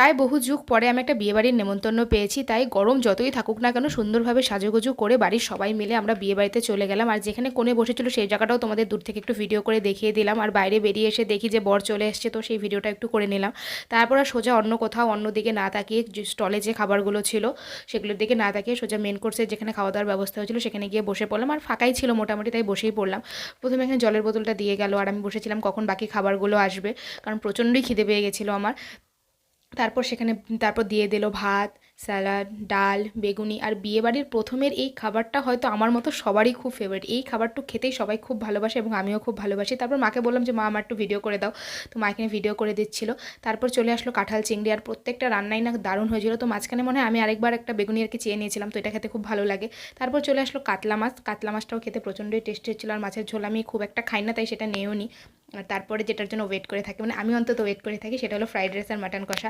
প্রায় বহু যুগ পরে আমি একটা বিয়েবাড়ির নেমন্তন্ন পেয়েছি, তাই গরম যতই থাকুক না কেন সুন্দরভাবে সাজুগুজু করে বাড়ির সবাই মিলে আমরা বিয়েবাড়িতে চলে গেলাম। আর যেখানে কোণে বসেছিল সেই জায়গাটাও তোমাদের দূর থেকে একটু ভিডিও করে দেখিয়ে দিলাম। আর বাইরে বেরিয়ে এসে দেখি যে বর চলে এসছে, তো সেই ভিডিওটা একটু করে নিলাম। তারপর আর সোজা অন্য কোথাও অন্যদিকে না তাকিয়ে স্টলে যে খাবারগুলো ছিল সেগুলোর দিকে না তাকিয়ে সোজা মেন কোর্সের যেখানে খাওয়া দাওয়ার ব্যবস্থা হয়েছিল সেখানে গিয়ে বসে পড়লাম। আর ফাঁকাই ছিল মোটামুটি, তাই বসেই পড়লাম। প্রথমে এখানে জলের বোতলটা দিয়ে গেল আর আমি বসেছিলাম কখন বাকি খাবারগুলো আসবে, কারণ প্রচণ্ডই খিদে পেয়ে গেছিলো আমার। তারপর সেখানে তারপর দিয়ে দিল ভাত, স্যালাড, ডাল, বেগুনি। আর বিয়েবাড়ির প্রথমের এই খাবারটা হয়তো আমার মতো সবারই খুব ফেভারিট। এই খাবারটা খেতেই সবাই খুব ভালোবাসে এবং আমিও খুব ভালোবাসি। তারপর মাকে বললাম যে মা আমার একটু ভিডিও করে দাও, তো মা এখানে ভিডিও করে দিচ্ছিল। তারপর চলে আসলো কাঁঠাল চিংড়ি, আর প্রত্যেকটা রান্নাই না দারুণ হয়েছিল। তো মাঝখানে মনে হয় আমি আরেকবার একটা বেগুনি আর কি চেয়ে নিয়েছিলাম, তো এটা খেতে খুব ভালো লাগে। তারপর চলে আসলো কাতলা মাছ, কাতলা মাছটাও খেতে প্রচণ্ডই টেস্টি হচ্ছিল। আর মাছের ঝোল আমি খুব একটা খাই না, তাই সেটা নেও নি। আর তারপরে যেটার জন্য ওয়েট করে থাকি, মানে আমি অন্তত ওয়েট করে থাকি, সেটা হলো ফ্রাইড রাইস আর মাটন কষা।